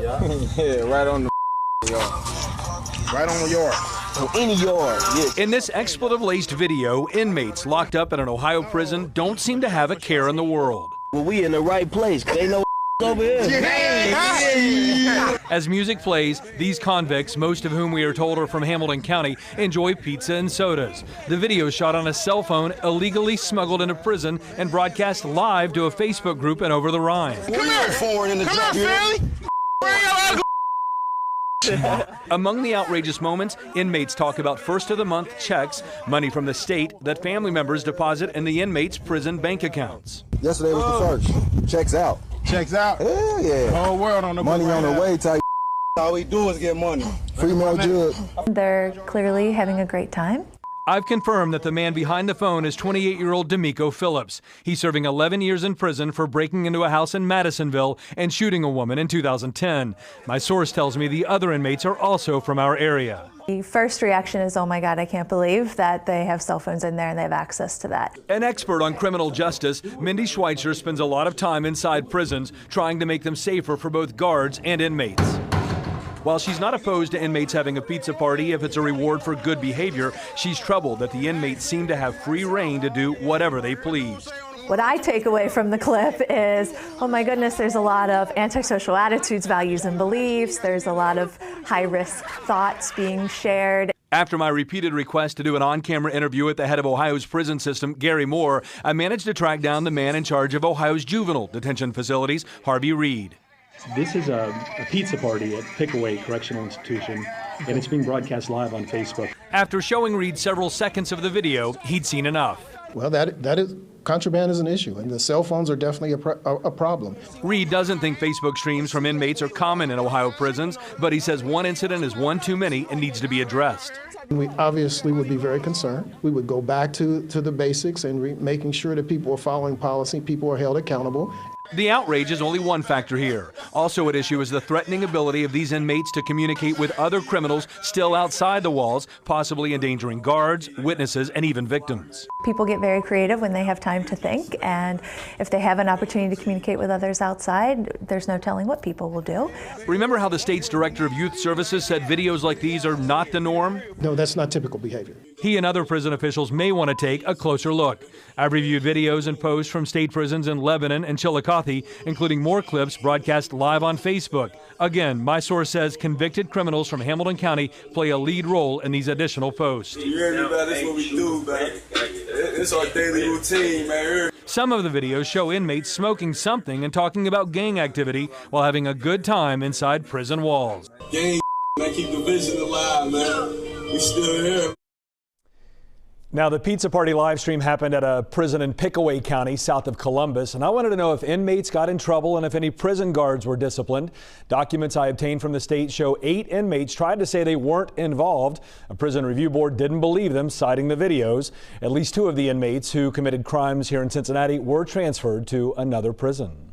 Yeah, right on the yard. Right on the yard. On any yard, yeah. In this expletive-laced video, inmates locked up in an Ohio prison don't seem to have a care in the world. Well, we in the right place. They know over here. As music plays, these convicts, most of whom we are told are from Hamilton County, enjoy pizza and sodas. The video is shot on a cell phone, illegally smuggled into prison, and broadcast live to a Facebook group in Over the Rhine. Come here, forward in the Come on, Philly. Among the outrageous moments, inmates talk about first-of-the-month checks, money from the state that family members deposit in the inmates' prison bank accounts. Yesterday was the first. Checks out. Checks out. Hell yeah. Whole world on the money on the way type. All we do is get money. Free more good. They're clearly having a great time. I've confirmed that the man behind the phone is 28-year-old D'Amico Phillips. He's serving 11 years in prison for breaking into a house in Madisonville and shooting a woman in 2010. My source tells me the other inmates are also from our area. The first reaction is, oh my God, I can't believe that they have cell phones in there and they have access to that. An expert on criminal justice, Mindy Schweitzer spends a lot of time inside prisons trying to make them safer for both guards and inmates. While she's not opposed to inmates having a pizza party if it's a reward for good behavior, she's troubled that the inmates seem to have free reign to do whatever they please. What I take away from the clip is, oh my goodness, there's a lot of antisocial attitudes, values, and beliefs. There's a lot of high-risk thoughts being shared. After my repeated request to do an on-camera interview with the head of Ohio's prison system, Gary Moore, I managed to track down the man in charge of Ohio's juvenile detention facilities, Harvey Reed. This is a pizza party at Pickaway Correctional Institution, and it's being broadcast live on Facebook. After showing Reed several seconds of the video, he'd seen enough. Well, that is contraband is an issue, and the cell phones are definitely a problem. Reed doesn't think Facebook streams from inmates are common in Ohio prisons, but he says one incident is one too many and needs to be addressed. We obviously would be very concerned. We would go back to the basics and making sure that people are following policy, people are held accountable. The outrage is only one factor here. Also at issue is the threatening ability of these inmates to communicate with other criminals still outside the walls, possibly endangering guards, witnesses, and even victims. People get very creative when they have time to think, and if they have an opportunity to communicate with others outside, there's no telling what people will do. Remember how the state's director of youth services said videos like these are not the norm? No, that's not typical behavior. He and other prison officials may want to take a closer look. I've reviewed videos and posts from state prisons in Lebanon and Chillicothe, including more clips broadcast live on Facebook. Again, my source says convicted criminals from Hamilton County play a lead role in these additional posts. You hear me, man? This is what we do, man. It's our daily routine, man. Some of the videos show inmates smoking something and talking about gang activity while having a good time inside prison walls. Gang, man, keep the vision alive, man. We still here. Now, the pizza party live stream happened at a prison in Pickaway County, south of Columbus, and I wanted to know if inmates got in trouble and if any prison guards were disciplined. Documents I obtained from the state show 8 inmates tried to say they weren't involved. A prison review board didn't believe them, citing the videos. At least 2 of the inmates who committed crimes here in Cincinnati were transferred to another prison.